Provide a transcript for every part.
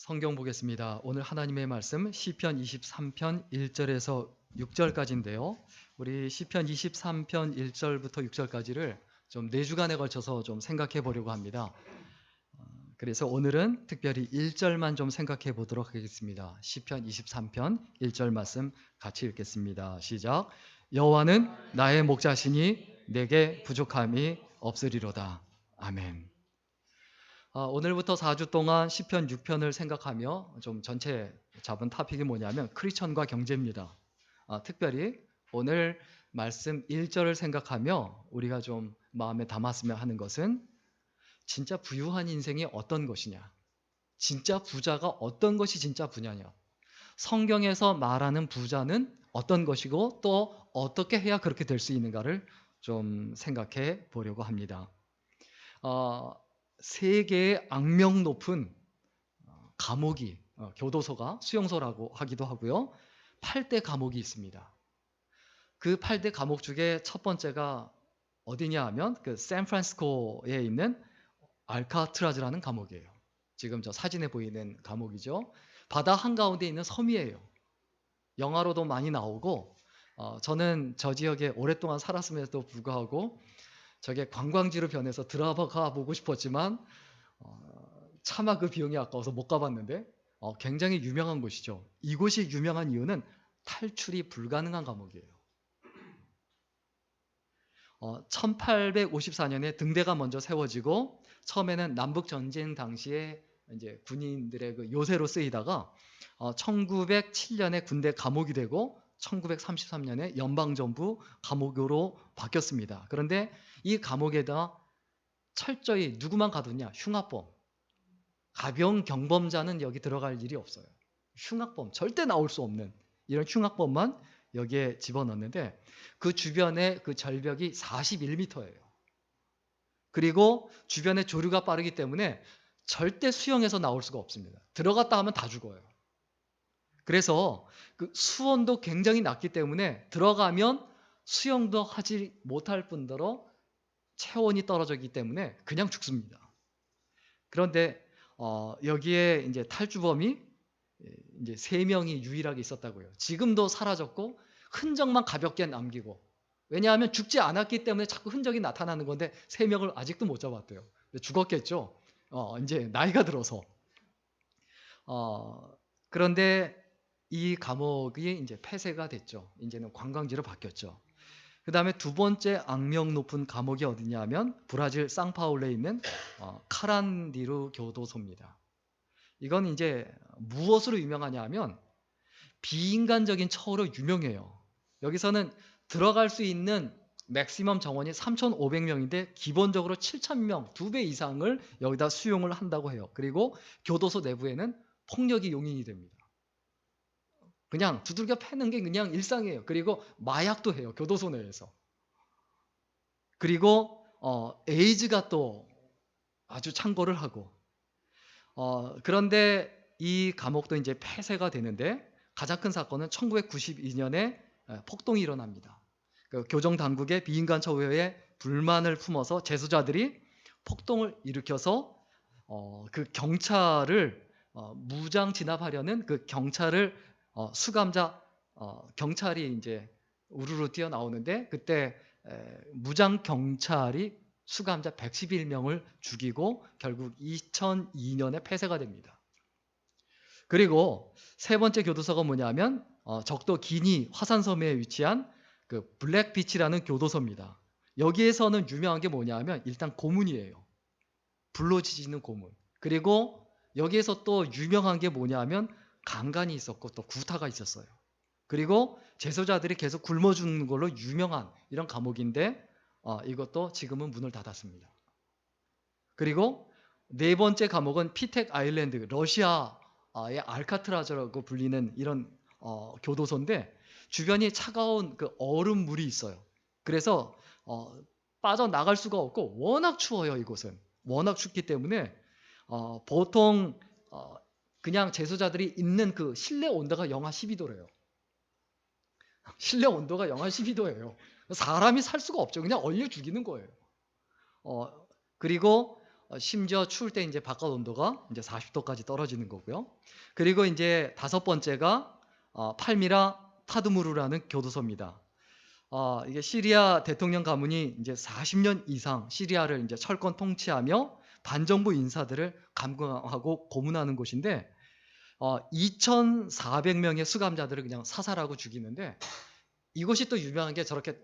성경 보겠습니다. 오늘 하나님의 말씀 시편 23편 1절에서 6절까지인데요. 우리 시편 23편 1절부터 6절까지를 좀 4주간에 걸쳐서 좀 생각해 보려고 합니다. 그래서 오늘은 특별히 1절만 좀 생각해 보도록 하겠습니다. 시편 23편 1절 말씀 같이 읽겠습니다. 시작. 여호와는 나의 목자시니 내게 부족함이 없으리로다. 아멘. 오늘부터 4주 동안 시편 6편을 생각하며 좀 전체 잡은 토픽이 뭐냐면 크리스천과 경제입니다. 특별히 오늘 말씀 1절을 생각하며 우리가 좀 마음에 담았으면 하는 것은 진짜 부유한 인생이 어떤 것이냐, 진짜 부자가 어떤 것이 진짜 부냐냐, 성경에서 말하는 부자는 어떤 것이고 또 어떻게 해야 그렇게 될 수 있는가를 좀 생각해 보려고 합니다. 세계의 악명 높은 감옥이 교도소가 수용소라고 하기도 하고요. 8대 감옥이 있습니다. 그 8대 감옥 중에 첫 번째가 어디냐 하면 그 샌프란시스코에 있는 알카트라즈라는 감옥이에요. 지금 저 사진에 보이는 감옥이죠. 바다 한가운데 있는 섬이에요. 영화로도 많이 나오고 저는 저 지역에 오랫동안 살았음에도 불구하고 저게 관광지로 변해서 들어가 보고 싶었지만 차마 그 비용이 아까워서 못 가봤는데 굉장히 유명한 곳이죠. 이곳이 유명한 이유는 탈출이 불가능한 감옥이에요. 1854년에 등대가 먼저 세워지고 처음에는 남북 전쟁 당시에 이제 군인들의 그 요새로 쓰이다가 1907년에 군대 감옥이 되고 1933년에 연방정부 감옥으로 바뀌었습니다. 그런데 이 감옥에다 철저히 누구만 가두냐? 흉악범. 가벼운 경범자는 여기 들어갈 일이 없어요. 흉악범, 절대 나올 수 없는 이런 흉악범만 여기에 집어넣는데 그 주변에 그 절벽이 41m예요. 그리고 주변에 조류가 빠르기 때문에 절대 수영해서 나올 수가 없습니다. 들어갔다 하면 다 죽어요. 그래서 그 수온도 굉장히 낮기 때문에 들어가면 수영도 하지 못할 뿐더러 체온이 떨어지기 때문에 그냥 죽습니다. 그런데 여기에 이제 탈주범이 이제 3명이 유일하게 있었다고요. 지금도 사라졌고 흔적만 가볍게 남기고, 왜냐하면 죽지 않았기 때문에 자꾸 흔적이 나타나는 건데 3명을 아직도 못 잡았대요. 죽었겠죠. 이제 나이가 들어서. 그런데 이 감옥이 이제 폐쇄가 됐죠. 이제는 관광지로 바뀌었죠. 그 다음에 두 번째 악명 높은 감옥이 어디냐면 브라질 상파울레에 있는 카란디루 교도소입니다. 이건 이제 무엇으로 유명하냐 하면 비인간적인 처우로 유명해요. 여기서는 들어갈 수 있는 맥시멈 정원이 3,500명인데 기본적으로 7,000명, 2배 이상을 여기다 수용을 한다고 해요. 그리고 교도소 내부에는 폭력이 용인이 됩니다. 그냥 두들겨 패는 게 그냥 일상이에요. 그리고 마약도 해요. 교도소 내에서. 그리고 에이즈가 또 아주 창궐을 하고 그런데 이 감옥도 이제 폐쇄가 되는데 가장 큰 사건은 1992년에 폭동이 일어납니다. 그 교정 당국의 비인간 처우에 불만을 품어서 재소자들이 폭동을 일으켜서 그 경찰을 무장 진압하려는 그 경찰을 수감자 경찰이 이제 우르르 뛰어나오는데 그때 무장 경찰이 수감자 111명을 죽이고 결국 2002년에 폐쇄가 됩니다. 그리고 세 번째 교도소가 뭐냐면 적도 기니 화산섬에 위치한 그 블랙비치라는 교도소입니다. 여기에서는 유명한 게 뭐냐면 일단 고문이에요. 불로 지지는 고문. 그리고 여기에서 또 유명한 게 뭐냐면 강간이 있었고 또 구타가 있었어요. 그리고 재소자들이 계속 굶어 죽는 걸로 유명한 이런 감옥인데 이것도 지금은 문을 닫았습니다. 그리고 네 번째 감옥은 피텍 아일랜드, 러시아의 알카트라즈라고 불리는 이런 교도소인데 주변이 차가운 그 얼음물이 있어요. 그래서 빠져나갈 수가 없고 워낙 추워요. 이곳은. 워낙 춥기 때문에 보통 그냥 재소자들이 있는 그 실내 온도가 영하 12도래요. 실내 온도가 영하 12도예요. 사람이 살 수가 없죠. 그냥 얼려 죽이는 거예요. 그리고 심지어 추울 때 이제 바깥 온도가 이제 40도까지 떨어지는 거고요. 그리고 이제 다섯 번째가 팔미라 타드무르라는 교도소입니다. 이게 시리아 대통령 가문이 이제 40년 이상 시리아를 이제 철권 통치하며 반정부 인사들을 감금하고 고문하는 곳인데 2,400명의 수감자들을 그냥 사살하고 죽이는데 이것이 또 유명한 게 저렇게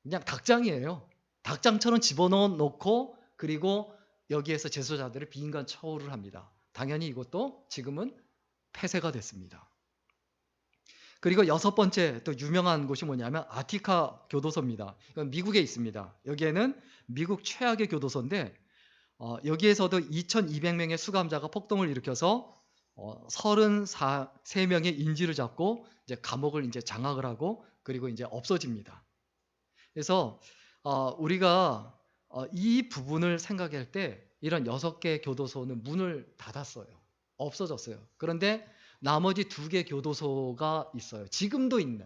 그냥 닭장이에요. 닭장처럼 집어넣어 놓고 그리고 여기에서 재소자들을 비인간 처우를 합니다. 당연히 이것도 지금은 폐쇄가 됐습니다. 그리고 여섯 번째 또 유명한 곳이 뭐냐면 아티카 교도소입니다. 이건 미국에 있습니다. 여기에는 미국 최악의 교도소인데 여기에서도 2,200명의 수감자가 폭동을 일으켜서 33명의 인질을 잡고 이제 감옥을 이제 장악을 하고 그리고 이제 없어집니다. 그래서 우리가 이 부분을 생각할 때 이런 6개 교도소는 문을 닫았어요. 없어졌어요. 그런데 나머지 2개 교도소가 있어요. 지금도 있는.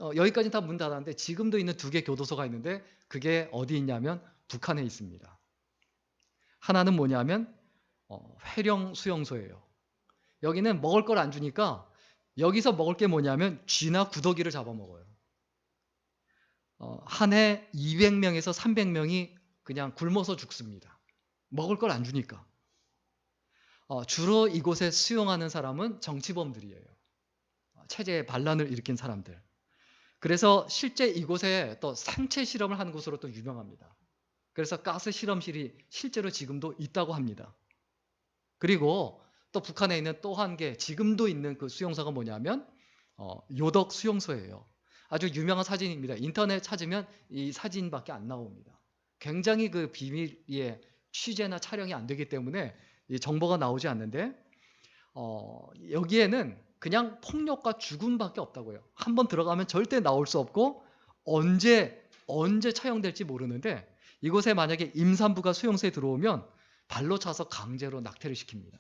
여기까지 다 문 닫았는데 지금도 있는 2개 교도소가 있는데 그게 어디 있냐면 북한에 있습니다. 하나는 뭐냐면 회령 수용소예요. 여기는 먹을 걸 안 주니까 여기서 먹을 게 뭐냐면 쥐나 구더기를 잡아먹어요. 한 해 200명에서 300명이 그냥 굶어서 죽습니다. 먹을 걸 안 주니까. 주로 이곳에 수용하는 사람은 정치범들이에요. 체제에 반란을 일으킨 사람들. 그래서 실제 이곳에 또 생체 실험을 하는 곳으로 또 유명합니다. 그래서 가스 실험실이 실제로 지금도 있다고 합니다. 그리고 또 북한에 있는 또 한 개 지금도 있는 그 수용소가 뭐냐면 요덕 수용소예요. 아주 유명한 사진입니다. 인터넷 찾으면 이 사진밖에 안 나옵니다. 굉장히 그 비밀리에 취재나 촬영이 안 되기 때문에 이 정보가 나오지 않는데 여기에는 그냥 폭력과 죽음밖에 없다고요. 한번 들어가면 절대 나올 수 없고 언제 처형될지 모르는데 이곳에 만약에 임산부가 수용소에 들어오면 발로 차서 강제로 낙태를 시킵니다.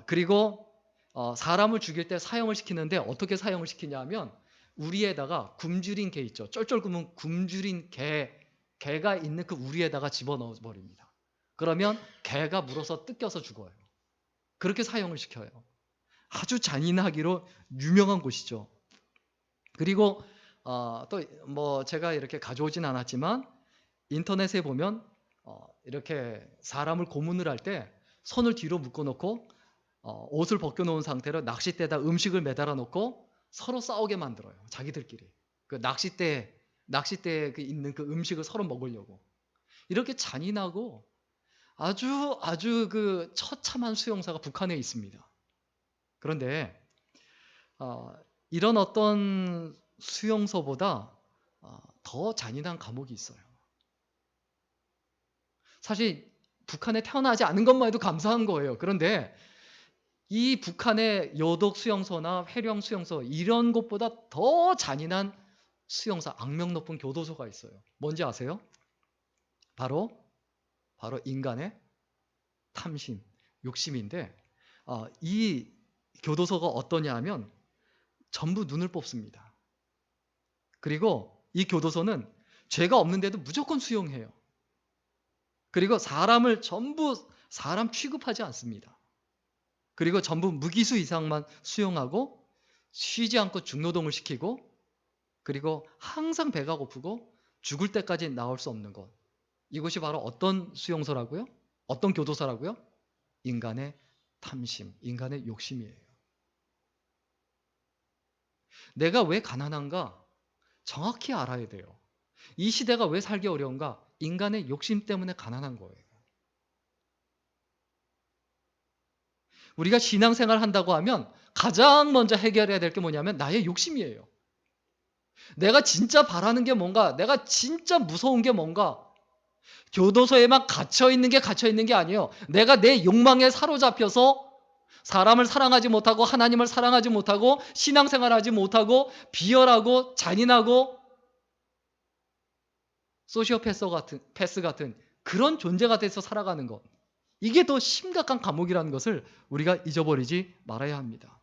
그리고 사람을 죽일 때 사형을 시키는데 어떻게 사형을 시키냐 하면 우리에다가 굶주린 개 있죠. 쩔쩔 굶은 굶주린 개가 있는 그 우리에다가 집어넣어 버립니다. 그러면 개가 물어서 뜯겨서 죽어요. 그렇게 사형을 시켜요. 아주 잔인하기로 유명한 곳이죠. 그리고 또 뭐 제가 이렇게 가져오진 않았지만 인터넷에 보면 이렇게 사람을 고문을 할 때 손을 뒤로 묶어놓고 옷을 벗겨놓은 상태로 낚싯대에다 음식을 매달아 놓고 서로 싸우게 만들어요. 자기들끼리. 그 낚싯대에 있는 그 음식을 서로 먹으려고. 이렇게 잔인하고 아주 그 처참한 수용소가 북한에 있습니다. 그런데 이런 어떤 수용소보다 더 잔인한 감옥이 있어요. 사실 북한에 태어나지 않은 것만 해도 감사한 거예요. 그런데 이 북한의 요독 수용소나 회령 수용소 이런 곳보다 더 잔인한 수용소, 악명 높은 교도소가 있어요. 뭔지 아세요? 바로 인간의 탐심, 욕심인데 이 교도소가 어떠냐 하면 전부 눈을 뽑습니다. 그리고 이 교도소는 죄가 없는데도 무조건 수용해요. 그리고 사람을 전부 사람 취급하지 않습니다. 그리고 전부 무기수 이상만 수용하고 쉬지 않고 중노동을 시키고 그리고 항상 배가 고프고 죽을 때까지 나올 수 없는 것. 이것이 바로 어떤 수용소라고요? 어떤 교도소라고요? 인간의 탐심, 인간의 욕심이에요. 내가 왜 가난한가? 정확히 알아야 돼요. 이 시대가 왜 살기 어려운가? 인간의 욕심 때문에 가난한 거예요. 우리가 신앙생활 한다고 하면 가장 먼저 해결해야 될 게 뭐냐면 나의 욕심이에요. 내가 진짜 바라는 게 뭔가, 내가 진짜 무서운 게 뭔가, 교도소에만 갇혀있는 게 아니에요. 내가 내 욕망에 사로잡혀서 사람을 사랑하지 못하고 하나님을 사랑하지 못하고 신앙생활하지 못하고 비열하고 잔인하고 소시오패스 같은 그런 존재가 돼서 살아가는 것. 이게 더 심각한 감옥이라는 것을 우리가 잊어버리지 말아야 합니다.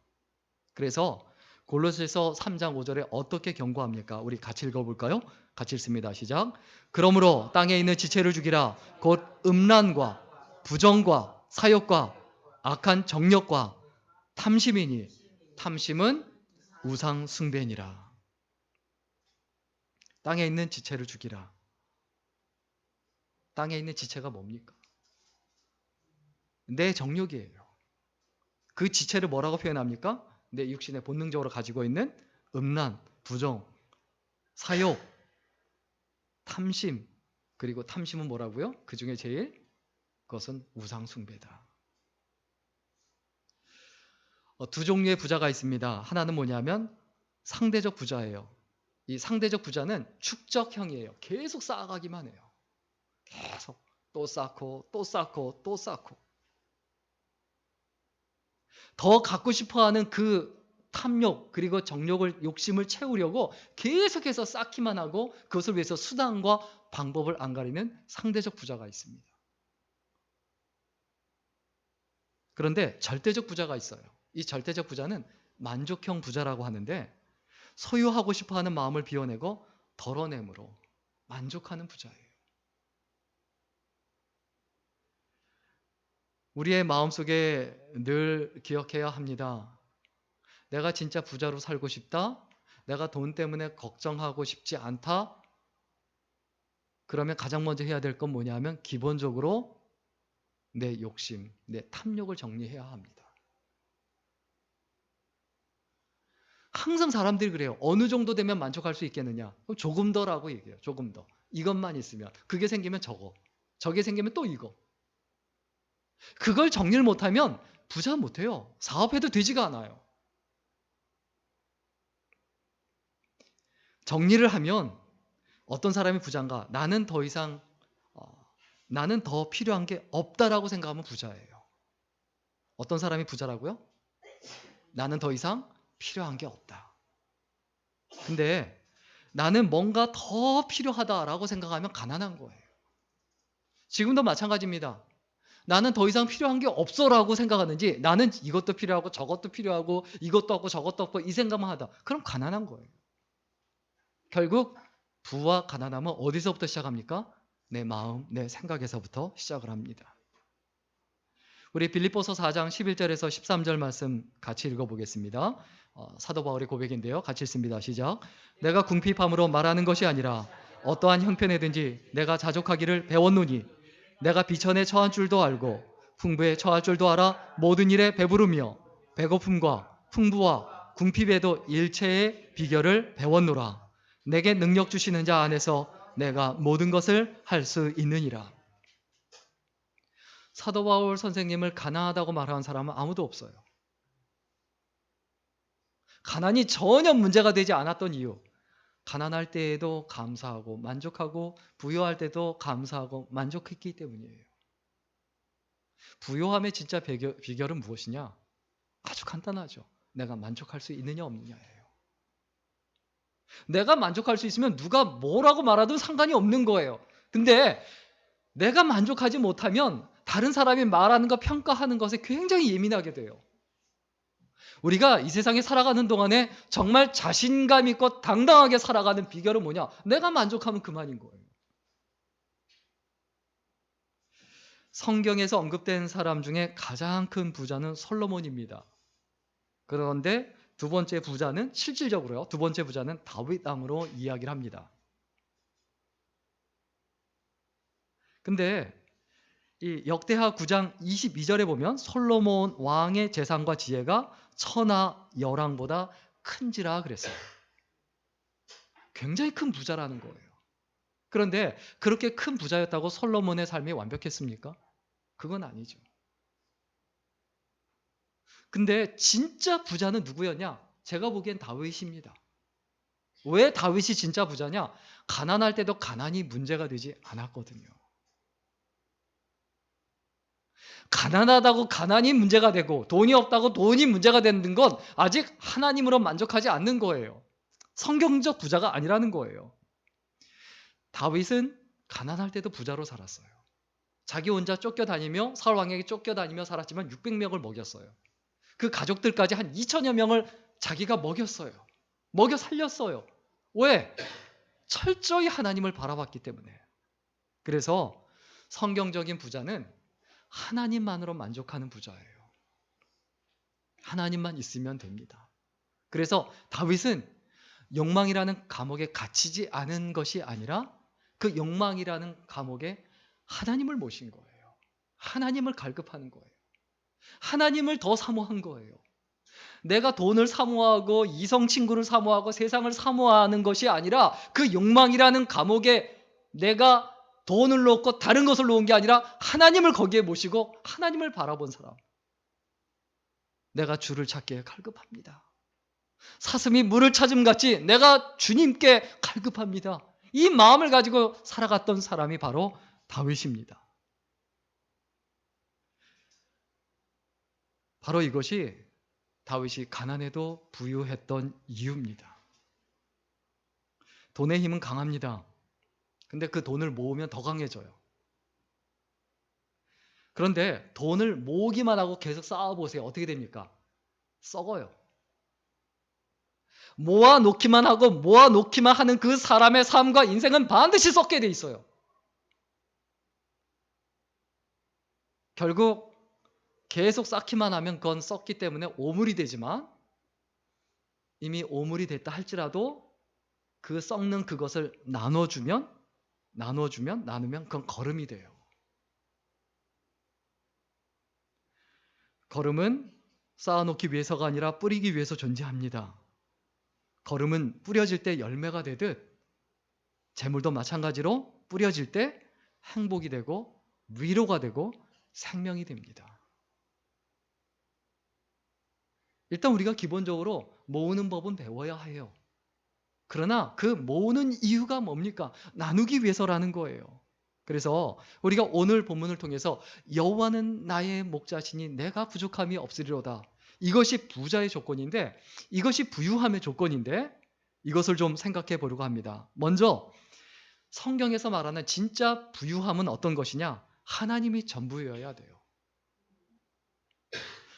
그래서 골로새서 3장 5절에 어떻게 경고합니까? 우리 같이 읽어볼까요? 같이 읽습니다. 시작. 그러므로 땅에 있는 지체를 죽이라. 곧 음란과 부정과 사욕과 악한 정력과 탐심이니 탐심은 우상 숭배니라. 땅에 있는 지체를 죽이라. 땅에 있는 지체가 뭡니까? 내 정욕이에요. 그 지체를 뭐라고 표현합니까? 내 육신에 본능적으로 가지고 있는 음란, 부정, 사욕, 탐심. 그리고 탐심은 뭐라고요? 그 중에 제일 그것은 우상 숭배다. 두 종류의 부자가 있습니다. 하나는 뭐냐면 상대적 부자예요. 이 상대적 부자는 축적형이에요. 계속 쌓아가기만 해요. 계속 또 쌓고 또 쌓고 또 쌓고. 더 갖고 싶어하는 그 탐욕 그리고 정욕을 욕심을 채우려고 계속해서 쌓기만 하고 그것을 위해서 수단과 방법을 안 가리는 상대적 부자가 있습니다. 그런데 절대적 부자가 있어요. 이 절대적 부자는 만족형 부자라고 하는데 소유하고 싶어하는 마음을 비워내고 덜어냄으로 만족하는 부자예요. 우리의 마음속에 늘 기억해야 합니다. 내가 진짜 부자로 살고 싶다. 내가 돈 때문에 걱정하고 싶지 않다. 그러면 가장 먼저 해야 될 건 뭐냐면 기본적으로 내 욕심, 내 탐욕을 정리해야 합니다. 항상 사람들이 그래요. 어느 정도 되면 만족할 수 있겠느냐? 그럼 조금 더라고 얘기해요. 조금 더. 이것만 있으면. 그게 생기면 저거. 저게 생기면 또 이거. 그걸 정리를 못하면 부자 못해요. 사업해도 되지가 않아요. 정리를 하면 어떤 사람이 부자인가? 나는 더 이상 나는 더 필요한 게 없다라고 생각하면 부자예요. 어떤 사람이 부자라고요? 나는 더 이상 필요한 게 없다. 근데 나는 뭔가 더 필요하다라고 생각하면 가난한 거예요. 지금도 마찬가지입니다. 나는 더 이상 필요한 게 없어라고 생각하는지 나는 이것도 필요하고 저것도 필요하고 이것도 없고 저것도 없고 이 생각만 하다. 그럼 가난한 거예요. 결국 부와 가난함은 어디서부터 시작합니까? 내 마음, 내 생각에서부터 시작을 합니다. 우리 빌립보서 4장 11절에서 13절 말씀 같이 읽어보겠습니다. 사도 바울의 고백인데요. 같이 읽습니다. 시작. 내가 궁핍함으로 말하는 것이 아니라 어떠한 형편에든지 내가 자족하기를 배웠노니 내가 비천에 처한 줄도 알고 풍부에 처할 줄도 알아 모든 일에 배부르며 배고픔과 풍부와 궁핍에도 일체의 비결을 배웠노라. 내게 능력 주시는 자 안에서 내가 모든 것을 할 수 있느니라. 사도 바울 선생님을 가난하다고 말하는 사람은 아무도 없어요. 가난이 전혀 문제가 되지 않았던 이유. 가난할 때에도 감사하고 만족하고 부유할 때도 감사하고 만족했기 때문이에요. 부유함의 진짜 비결은 무엇이냐? 아주 간단하죠. 내가 만족할 수 있느냐 없느냐예요. 내가 만족할 수 있으면 누가 뭐라고 말하든 상관이 없는 거예요. 근데 내가 만족하지 못하면 다른 사람이 말하는 거 평가하는 것에 굉장히 예민하게 돼요. 우리가 이 세상에 살아가는 동안에 정말 자신감 있고 당당하게 살아가는 비결은 뭐냐? 내가 만족하면 그만인 거예요. 성경에서 언급된 사람 중에 가장 큰 부자는 솔로몬입니다. 그런데 두 번째 부자는 실질적으로요. 두 번째 부자는 다윗 왕으로 이야기를 합니다. 근데 이 역대하 9장 22절에 보면 솔로몬 왕의 재산과 지혜가 천하 열왕보다 큰지라 그랬어요. 굉장히 큰 부자라는 거예요. 그런데 그렇게 큰 부자였다고 솔로몬의 삶이 완벽했습니까? 그건 아니죠. 근데 진짜 부자는 누구였냐? 제가 보기엔 다윗입니다. 왜 다윗이 진짜 부자냐? 가난할 때도 가난이 문제가 되지 않았거든요. 가난하다고 가난이 문제가 되고 돈이 없다고 돈이 문제가 되는 건 아직 하나님으로 만족하지 않는 거예요. 성경적 부자가 아니라는 거예요. 다윗은 가난할 때도 부자로 살았어요. 자기 혼자 쫓겨다니며 사울 왕에게 쫓겨다니며 살았지만 600명을 먹였어요. 그 가족들까지 한 2천여 명을 자기가 먹였어요. 먹여 살렸어요. 왜? 철저히 하나님을 바라봤기 때문에. 그래서 성경적인 부자는 하나님만으로 만족하는 부자예요. 하나님만 있으면 됩니다. 그래서 다윗은 욕망이라는 감옥에 갇히지 않은 것이 아니라 그 욕망이라는 감옥에 하나님을 모신 거예요. 하나님을 갈급하는 거예요. 하나님을 더 사모한 거예요. 내가 돈을 사모하고 이성 친구를 사모하고 세상을 사모하는 것이 아니라 그 욕망이라는 감옥에 내가 돈을 놓고 다른 것을 놓은 게 아니라 하나님을 거기에 모시고 하나님을 바라본 사람. 내가 주를 찾기에 갈급합니다. 사슴이 물을 찾음같이 내가 주님께 갈급합니다. 이 마음을 가지고 살아갔던 사람이 바로 다윗입니다. 바로 이것이 다윗이 가난해도 부유했던 이유입니다. 돈의 힘은 강합니다. 근데 그 돈을 모으면 더 강해져요. 그런데 돈을 모으기만 하고 계속 쌓아보세요. 어떻게 됩니까? 썩어요. 모아놓기만 하고 모아놓기만 하는 그 사람의 삶과 인생은 반드시 썩게 돼 있어요. 결국 계속 쌓기만 하면 그건 썩기 때문에 오물이 되지만 이미 오물이 됐다 할지라도 그 썩는 그것을 나누면 그건 거름이 돼요. 거름은 쌓아놓기 위해서가 아니라 뿌리기 위해서 존재합니다. 거름은 뿌려질 때 열매가 되듯 재물도 마찬가지로 뿌려질 때 행복이 되고 위로가 되고 생명이 됩니다. 일단 우리가 기본적으로 모으는 법은 배워야 해요. 그러나 그 모으는 이유가 뭡니까? 나누기 위해서라는 거예요. 그래서 우리가 오늘 본문을 통해서 여호와는 나의 목자시니 내가 부족함이 없으리로다. 이것이 부자의 조건인데, 이것이 부유함의 조건인데, 이것을 좀 생각해 보려고 합니다. 먼저 성경에서 말하는 진짜 부유함은 어떤 것이냐? 하나님이 전부여야 돼요.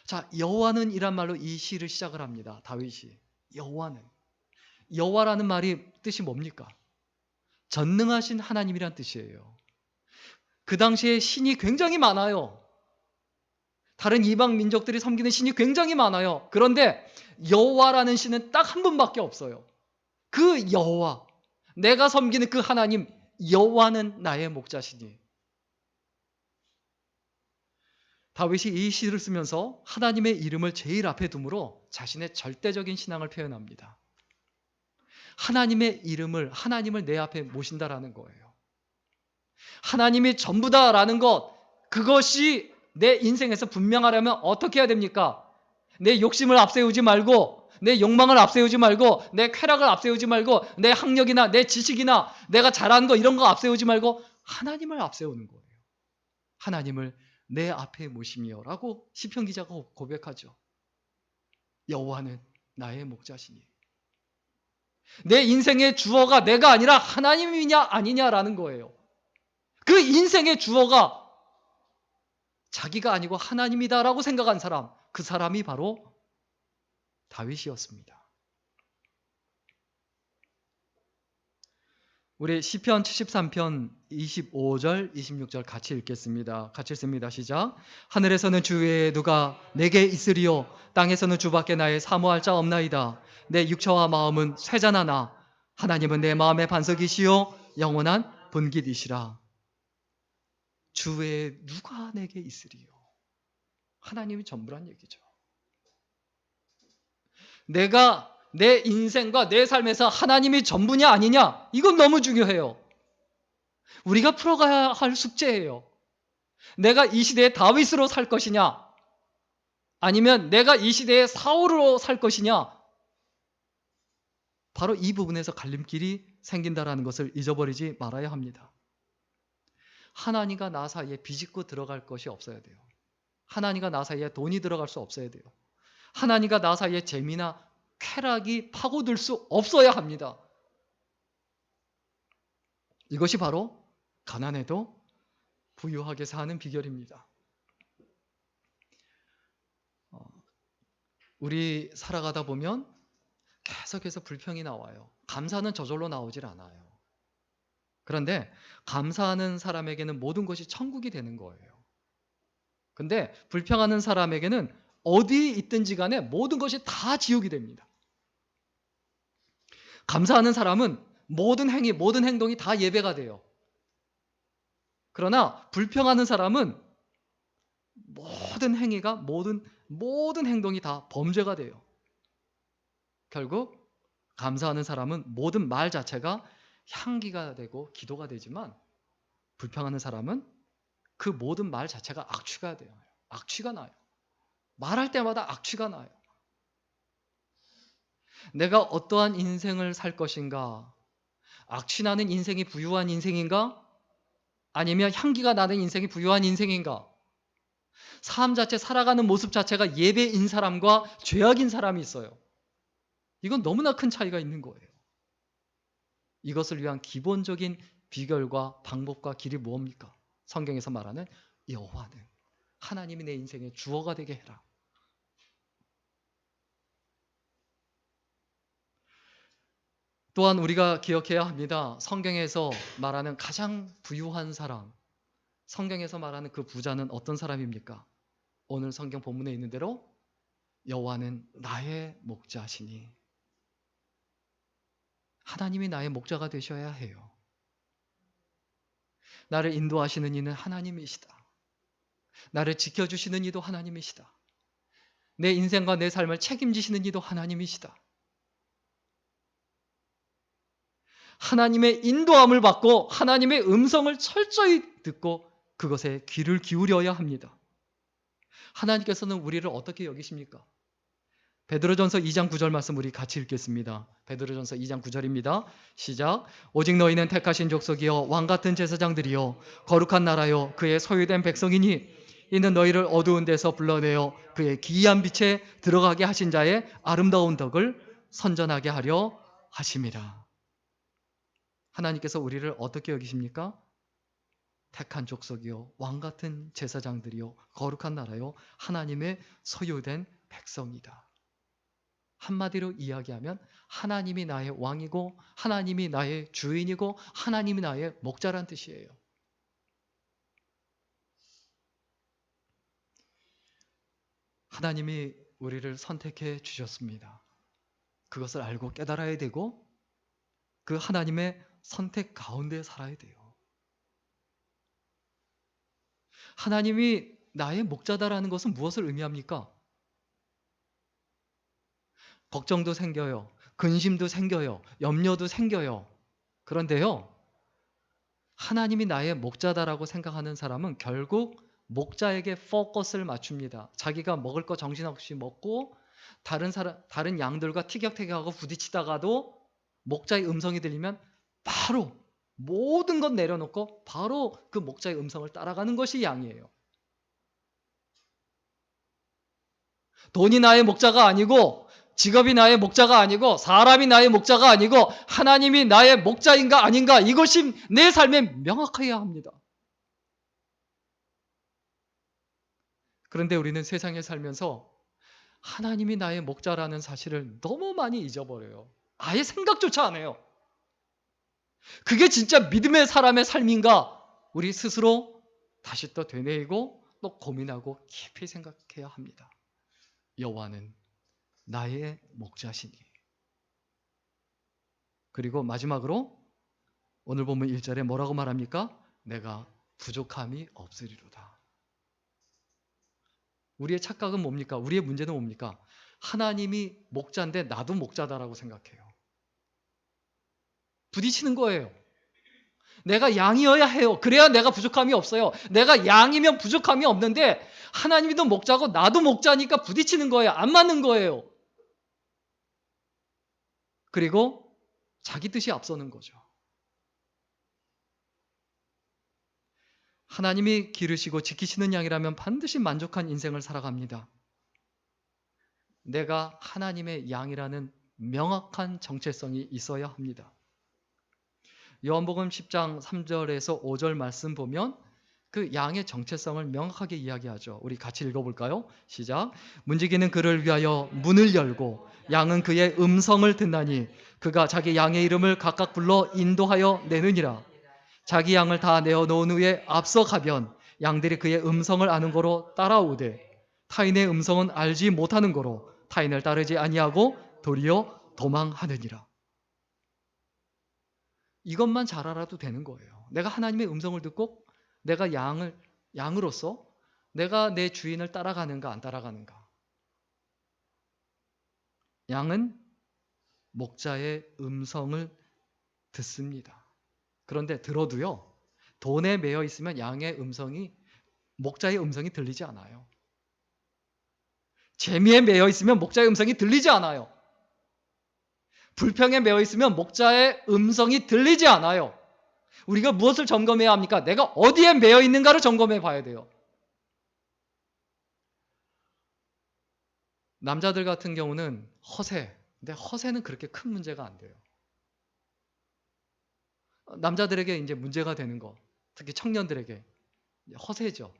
자, 여호와는 이란 말로 이 시를 시작을 합니다. 다윗이. 여호와는. 여호와라는 말이 뜻이 뭡니까? 전능하신 하나님이란 뜻이에요. 그 당시에 신이 굉장히 많아요. 다른 이방 민족들이 섬기는 신이 굉장히 많아요. 그런데 여호와라는 신은 딱 한 분밖에 없어요. 그 여호와, 내가 섬기는 그 하나님, 여호와는 나의 목자시니. 다윗이 이 시를 쓰면서 하나님의 이름을 제일 앞에 두므로 자신의 절대적인 신앙을 표현합니다. 하나님의 이름을, 하나님을 내 앞에 모신다라는 거예요. 하나님이 전부다라는 것, 그것이 내 인생에서 분명하려면 어떻게 해야 됩니까? 내 욕심을 앞세우지 말고, 내 욕망을 앞세우지 말고, 내 쾌락을 앞세우지 말고, 내 학력이나 내 지식이나 내가 잘하는 거 이런 거 앞세우지 말고 하나님을 앞세우는 거예요. 하나님을 내 앞에 모시며라고 시편 기자가 고백하죠. 여호와는 나의 목자시니. 내 인생의 주어가 내가 아니라 하나님이냐 아니냐라는 거예요. 그 인생의 주어가 자기가 아니고 하나님이다라고 생각한 사람, 그 사람이 바로 다윗이었습니다. 우리 시편 73편 25절, 26절 같이 읽겠습니다. 같이 읽습니다. 시작. 하늘에서는 주 외에 누가 내게 있으리요, 땅에서는 주밖에 나의 사모할 자 없나이다. 내 육체와 마음은 쇠잔하나 하나님은 내 마음의 반석이시요 영원한 분깃이시라. 주 외에 누가 내게 있으리요. 하나님이 전부란 얘기죠. 내가 내 인생과 내 삶에서 하나님이 전부냐 아니냐, 이건 너무 중요해요. 우리가 풀어가야 할 숙제예요. 내가 이 시대의 다윗으로 살 것이냐, 아니면 내가 이 시대의 사울로 살 것이냐, 바로 이 부분에서 갈림길이 생긴다는 것을 잊어버리지 말아야 합니다. 하나님과 나 사이에 비집고 들어갈 것이 없어야 돼요. 하나님과 나 사이에 돈이 들어갈 수 없어야 돼요. 하나님과 나 사이에 재미나 쾌락이 파고들 수 없어야 합니다. 이것이 바로 가난해도 부유하게 사는 비결입니다. 우리 살아가다 보면 계속해서 불평이 나와요. 감사는 저절로 나오질 않아요. 그런데 감사하는 사람에게는 모든 것이 천국이 되는 거예요. 근데 불평하는 사람에게는 어디 있든지 간에 모든 것이 다 지옥이 됩니다. 감사하는 사람은 모든 행위, 모든 행동이 다 예배가 돼요. 그러나 불평하는 사람은 모든 행위가, 모든 행동이 다 범죄가 돼요. 결국 감사하는 사람은 모든 말 자체가 향기가 되고 기도가 되지만, 불평하는 사람은 그 모든 말 자체가 악취가 돼요. 악취가 나요. 말할 때마다 악취가 나요. 내가 어떠한 인생을 살 것인가? 악취나는 인생이 부유한 인생인가? 아니면 향기가 나는 인생이 부유한 인생인가? 삶 자체, 살아가는 모습 자체가 예배인 사람과 죄악인 사람이 있어요. 이건 너무나 큰 차이가 있는 거예요. 이것을 위한 기본적인 비결과 방법과 길이 뭡니까? 성경에서 말하는 여호와는 하나님이 내 인생의 주어가 되게 해라. 또한 우리가 기억해야 합니다. 성경에서 말하는 가장 부유한 사람, 성경에서 말하는 그 부자는 어떤 사람입니까? 오늘 성경 본문에 있는 대로 여호와는 나의 목자시니, 하나님이 나의 목자가 되셔야 해요. 나를 인도하시는 이는 하나님이시다. 나를 지켜주시는 이도 하나님이시다. 내 인생과 내 삶을 책임지시는 이도 하나님이시다. 하나님의 인도함을 받고 하나님의 음성을 철저히 듣고 그것에 귀를 기울여야 합니다. 하나님께서는 우리를 어떻게 여기십니까? 베드로전서 2장 9절 말씀 우리 같이 읽겠습니다. 베드로전서 2장 9절입니다. 시작. 오직 너희는 택하신 족속이요 왕같은 제사장들이요 거룩한 나라요 그의 소유된 백성이니 이는 너희를 어두운 데서 불러내어 그의 기이한 빛에 들어가게 하신 자의 아름다운 덕을 선전하게 하려 하심이라. 하나님께서 우리를 어떻게 여기십니까? 택한 족속이요 왕같은 제사장들이요 거룩한 나라요 하나님의 소유된 백성이다. 한마디로 이야기하면 하나님이 나의 왕이고 하나님이 나의 주인이고 하나님이 나의 목자란 뜻이에요. 하나님이 우리를 선택해 주셨습니다. 그것을 알고 깨달아야 되고 그 하나님의 선택 가운데 살아야 돼요. 하나님이 나의 목자다라는 것은 무엇을 의미합니까? 걱정도 생겨요. 근심도 생겨요. 염려도 생겨요. 그런데요, 하나님이 나의 목자다라고 생각하는 사람은 결국 목자에게 포커스를 맞춥니다. 자기가 먹을 거 정신없이 먹고 다른 양들과 티격태격하고 부딪히다가도 목자의 음성이 들리면 바로 모든 것 내려놓고 바로 그 목자의 음성을 따라가는 것이 양이에요. 돈이 나의 목자가 아니고 직업이 나의 목자가 아니고 사람이 나의 목자가 아니고 하나님이 나의 목자인가 아닌가, 이것이 내 삶에 명확해야 합니다. 그런데 우리는 세상에 살면서 하나님이 나의 목자라는 사실을 너무 많이 잊어버려요. 아예 생각조차 안 해요. 그게 진짜 믿음의 사람의 삶인가? 우리 스스로 다시 또 되뇌이고 또 고민하고 깊이 생각해야 합니다. 여호와는 나의 목자시니. 그리고 마지막으로 오늘 본문 1절에 뭐라고 말합니까? 내가 부족함이 없으리로다. 우리의 착각은 뭡니까? 우리의 문제는 뭡니까? 하나님이 목자인데 나도 목자다라고 생각해요. 부딪히는 거예요. 내가 양이어야 해요. 그래야 내가 부족함이 없어요. 내가 양이면 부족함이 없는데 하나님도 목자고 나도 목자니까 부딪히는 거예요. 안 맞는 거예요. 그리고 자기 뜻이 앞서는 거죠. 하나님이 기르시고 지키시는 양이라면 반드시 만족한 인생을 살아갑니다. 내가 하나님의 양이라는 명확한 정체성이 있어야 합니다. 요한복음 10장 3절에서 5절 말씀 보면 그 양의 정체성을 명확하게 이야기하죠. 우리 같이 읽어볼까요? 시작. 문지기는 그를 위하여 문을 열고 양은 그의 음성을 듣나니 그가 자기 양의 이름을 각각 불러 인도하여 내느니라. 자기 양을 다 내어 놓은 후에 앞서 가변 양들이 그의 음성을 아는 거로 따라오되 타인의 음성은 알지 못하는 거로 타인을 따르지 아니하고 도리어 도망하느니라. 이것만 잘 알아도 되는 거예요. 내가 하나님의 음성을 듣고 내가 양으로서 내가 내 주인을 따라가는가 안 따라가는가. 양은 목자의 음성을 듣습니다. 그런데 들어도요, 돈에 매여 있으면 목자의 음성이 들리지 않아요. 재미에 매여 있으면 목자의 음성이 들리지 않아요. 불평에 매여 있으면 목자의 음성이 들리지 않아요. 우리가 무엇을 점검해야 합니까? 내가 어디에 매여 있는가를 점검해 봐야 돼요. 남자들 같은 경우는 허세. 근데 허세는 그렇게 큰 문제가 안 돼요. 남자들에게 이제 문제가 되는 거, 특히 청년들에게 허세죠.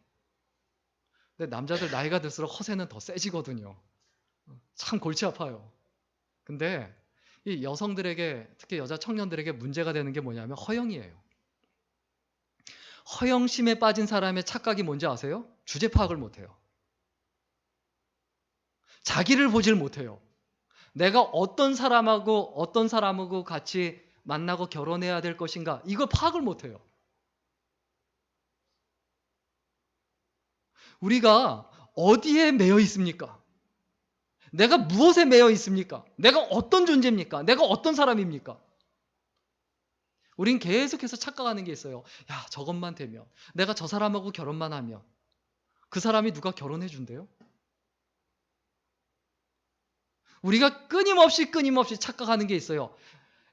근데 남자들 나이가 들수록 허세는 더 세지거든요. 참 골치 아파요. 근데 이 여성들에게, 특히 여자 청년들에게 문제가 되는 게 뭐냐면 허영이에요. 허영심에 빠진 사람의 착각이 뭔지 아세요? 주제 파악을 못해요. 자기를 보질 못해요. 내가 어떤 사람하고 같이 만나고 결혼해야 될 것인가, 이걸 파악을 못해요. 우리가 어디에 매여 있습니까? 내가 무엇에 매여 있습니까? 내가 어떤 존재입니까? 내가 어떤 사람입니까? 우린 계속해서 착각하는 게 있어요. 야, 저것만 되면, 내가 저 사람하고 결혼만 하면 그 사람이 누가 결혼해 준대요? 우리가 끊임없이 착각하는 게 있어요.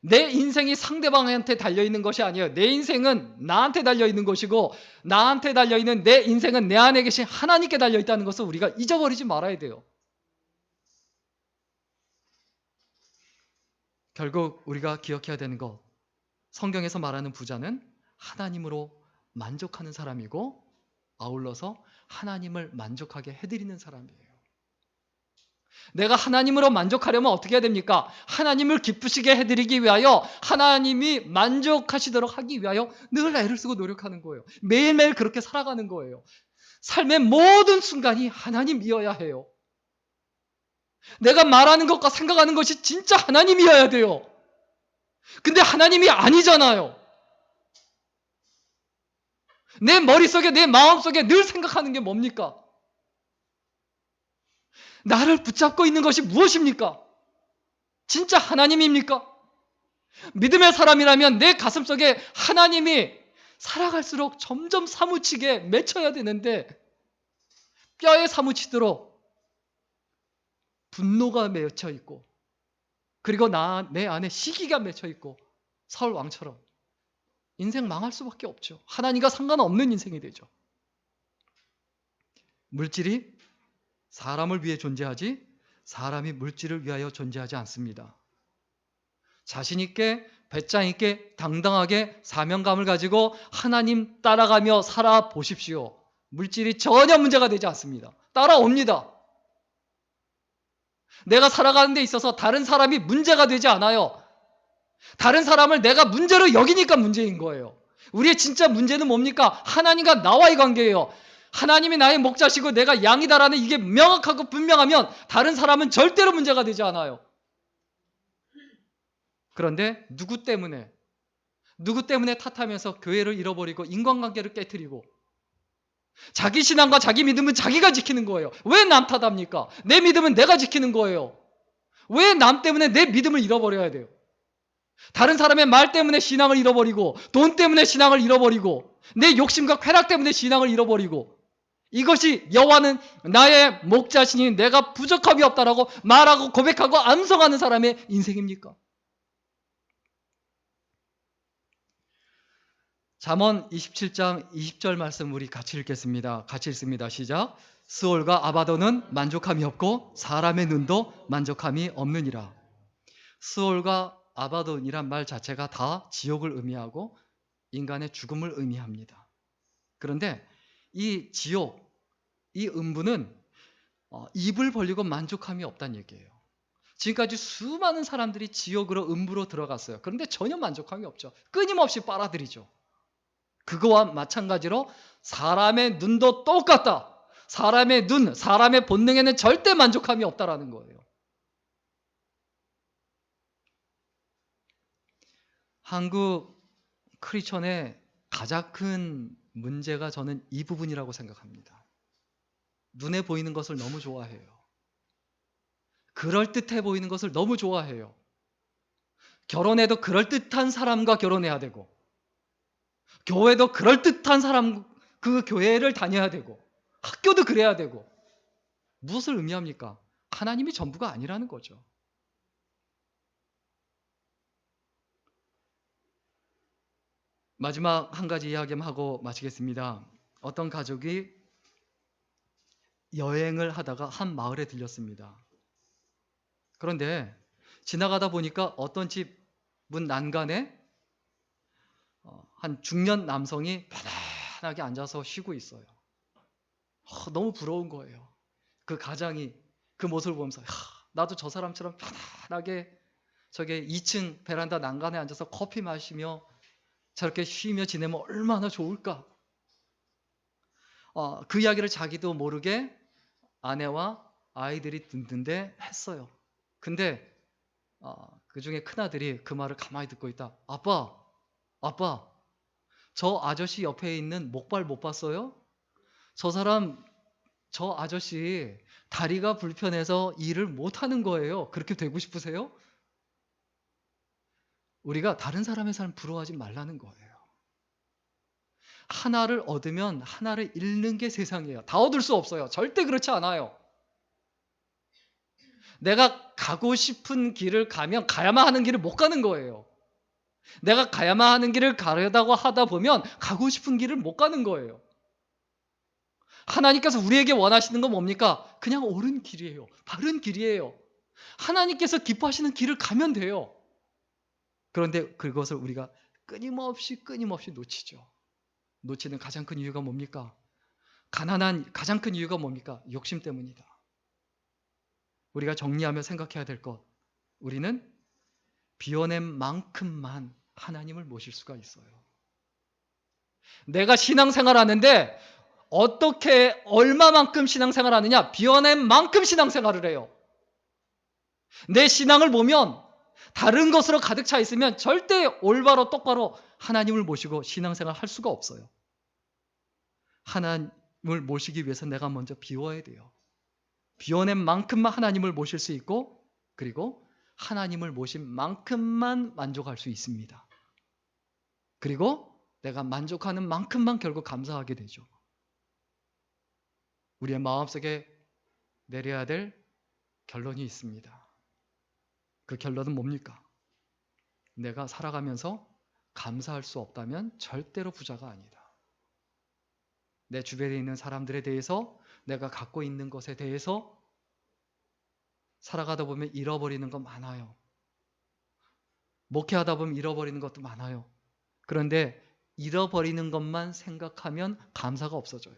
내 인생이 상대방한테 달려있는 것이 아니에요. 내 인생은 나한테 달려있는 것이고, 나한테 달려있는 내 인생은 내 안에 계신 하나님께 달려있다는 것을 우리가 잊어버리지 말아야 돼요. 결국 우리가 기억해야 되는 것, 성경에서 말하는 부자는 하나님으로 만족하는 사람이고, 아울러서 하나님을 만족하게 해드리는 사람이에요. 내가 하나님으로 만족하려면 어떻게 해야 됩니까? 하나님을 기쁘시게 해드리기 위하여, 하나님이 만족하시도록 하기 위하여 늘 애를 쓰고 노력하는 거예요. 매일매일 그렇게 살아가는 거예요. 삶의 모든 순간이 하나님이어야 해요. 내가 말하는 것과 생각하는 것이 진짜 하나님이어야 돼요. 근데 하나님이 아니잖아요. 내 머릿속에, 내 마음속에 늘 생각하는 게 뭡니까? 나를 붙잡고 있는 것이 무엇입니까? 진짜 하나님입니까? 믿음의 사람이라면 내 가슴속에 하나님이 살아갈수록 점점 사무치게 맺혀야 되는데, 뼈에 사무치도록 분노가 맺혀 있고, 그리고 내 안에 시기가 맺혀 있고, 사울 왕처럼 인생 망할 수밖에 없죠. 하나님과 상관없는 인생이 되죠. 물질이 사람을 위해 존재하지 사람이 물질을 위하여 존재하지 않습니다. 자신 있게, 배짱 있게, 당당하게 사명감을 가지고 하나님 따라가며 살아보십시오. 물질이 전혀 문제가 되지 않습니다. 따라옵니다. 내가 살아가는 데 있어서 다른 사람이 문제가 되지 않아요. 다른 사람을 내가 문제로 여기니까 문제인 거예요. 우리의 진짜 문제는 뭡니까? 하나님과 나와의 관계예요. 하나님이 나의 목자시고 내가 양이다라는 이게 명확하고 분명하면 다른 사람은 절대로 문제가 되지 않아요. 그런데 누구 때문에 탓하면서 교회를 잃어버리고 인간관계를 깨트리고, 자기 신앙과 자기 믿음은 자기가 지키는 거예요. 왜 남 탓합니까? 내 믿음은 내가 지키는 거예요. 왜 남 때문에 내 믿음을 잃어버려야 돼요? 다른 사람의 말 때문에 신앙을 잃어버리고, 돈 때문에 신앙을 잃어버리고, 내 욕심과 쾌락 때문에 신앙을 잃어버리고, 이것이 여호와는 나의 목자시니 내가 부족함이 없다라고 말하고 고백하고 암송하는 사람의 인생입니까? 잠언 27장 20절 말씀 우리 같이 읽겠습니다. 같이 읽습니다. 시작. 스올과 아바도는 만족함이 없고 사람의 눈도 만족함이 없느니라. 스올과 아바돈이란 말 자체가 다 지옥을 의미하고 인간의 죽음을 의미합니다. 그런데 이 지옥, 이 음부는 입을 벌리고 만족함이 없다는 얘기예요. 지금까지 수많은 사람들이 지옥으로 음부로 들어갔어요. 그런데 전혀 만족함이 없죠. 끊임없이 빨아들이죠. 그거와 마찬가지로 사람의 눈도 똑같다. 사람의 눈, 사람의 본능에는 절대 만족함이 없다라는 거예요. 한국 크리스천의 가장 큰 문제가 저는 이 부분이라고 생각합니다. 눈에 보이는 것을 너무 좋아해요. 그럴듯해 보이는 것을 너무 좋아해요. 결혼해도 그럴듯한 사람과 결혼해야 되고, 교회도 그럴듯한 사람, 그 교회를 다녀야 되고, 학교도 그래야 되고. 무엇을 의미합니까? 하나님이 전부가 아니라는 거죠. 마지막 한 가지 이야기만 하고 마치겠습니다. 어떤 가족이 여행을 하다가 한 마을에 들렸습니다. 그런데 지나가다 보니까 어떤 집 문 난간에 한 중년 남성이 편안하게 앉아서 쉬고 있어요. 너무 부러운 거예요. 그 가장이 그 모습을 보면서 나도 저 사람처럼 편안하게 저게 2층 베란다 난간에 앉아서 커피 마시며 저렇게 쉬며 지내면 얼마나 좋을까. 그 이야기를 자기도 모르게 아내와 아이들이 듣는데 했어요. 근데 그 중에 큰아들이 그 말을 가만히 듣고 있다. 아빠, 저 아저씨 옆에 있는 목발 못 봤어요? 저 아저씨 다리가 불편해서 일을 못 하는 거예요. 그렇게 되고 싶으세요? 우리가 다른 사람의 삶 부러워하지 말라는 거예요. 하나를 얻으면 하나를 잃는 게 세상이에요. 다 얻을 수 없어요. 절대 그렇지 않아요. 내가 가고 싶은 길을 가면 가야만 하는 길을 못 가는 거예요. 내가 가야만 하는 길을 가려다고 하다 보면 가고 싶은 길을 못 가는 거예요. 하나님께서 우리에게 원하시는 건 뭡니까? 그냥 옳은 길이에요. 바른 길이에요. 하나님께서 기뻐하시는 길을 가면 돼요. 그런데 그것을 우리가 끊임없이 놓치죠. 놓치는 가장 큰 이유가 뭡니까? 가난한 가장 큰 이유가 뭡니까? 욕심 때문이다. 우리가 정리하며 생각해야 될 것. 우리는 비워낸 만큼만 하나님을 모실 수가 있어요. 내가 신앙생활 하는데 어떻게 얼마만큼 신앙생활 하느냐? 비워낸 만큼 신앙생활을 해요. 내 신앙을 보면 다른 것으로 가득 차 있으면 절대 올바로 똑바로 하나님을 모시고 신앙생활 할 수가 없어요. 하나님을 모시기 위해서 내가 먼저 비워야 돼요. 비워낸 만큼만 하나님을 모실 수 있고, 그리고 하나님을 모신 만큼만 만족할 수 있습니다. 그리고 내가 만족하는 만큼만 결국 감사하게 되죠. 우리의 마음속에 내려야 될 결론이 있습니다. 그 결론은 뭡니까? 내가 살아가면서 감사할 수 없다면 절대로 부자가 아니다. 내 주변에 있는 사람들에 대해서, 내가 갖고 있는 것에 대해서 살아가다 보면 잃어버리는 거 많아요. 목회하다 보면 잃어버리는 것도 많아요. 그런데 잃어버리는 것만 생각하면 감사가 없어져요.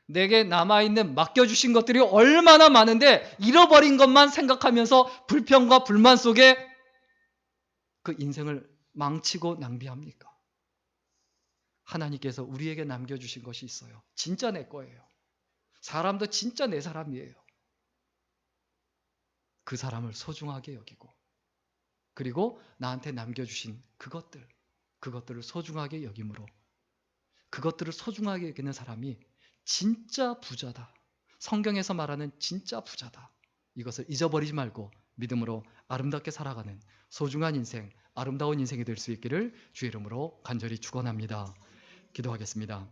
내게 남아있는 맡겨주신 것들이 얼마나 많은데 잃어버린 것만 생각하면서 불평과 불만 속에 그 인생을 망치고 낭비합니까? 하나님께서 우리에게 남겨주신 것이 있어요. 진짜 내 거예요. 사람도 진짜 내 사람이에요. 그 사람을 소중하게 여기고, 그리고 나한테 남겨주신 그것들을 소중하게 여김으로, 그것들을 소중하게 여기는 사람이 진짜 부자다. 성경에서 말하는 진짜 부자다. 이것을 잊어버리지 말고 믿음으로 아름답게 살아가는 소중한 인생, 아름다운 인생이 될 수 있기를 주의 이름으로 간절히 축원합니다. 기도하겠습니다.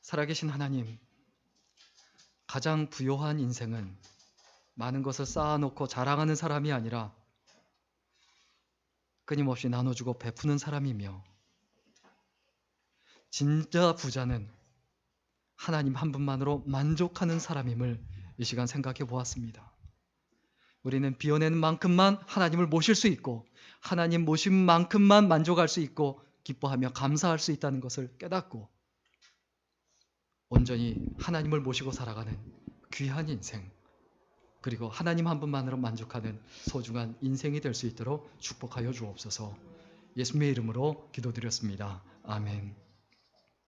살아계신 하나님, 가장 부요한 인생은 많은 것을 쌓아놓고 자랑하는 사람이 아니라 끊임없이 나눠주고 베푸는 사람이며, 진짜 부자는 하나님 한 분만으로 만족하는 사람임을 이 시간 생각해 보았습니다. 우리는 비워내는 만큼만 하나님을 모실 수 있고, 하나님 모신 만큼만 만족할 수 있고, 기뻐하며 감사할 수 있다는 것을 깨닫고 온전히 하나님을 모시고 살아가는 귀한 인생, 그리고 하나님 한 분만으로 만족하는 소중한 인생이 될 수 있도록 축복하여 주옵소서. 예수님의 이름으로 기도드렸습니다. 아멘.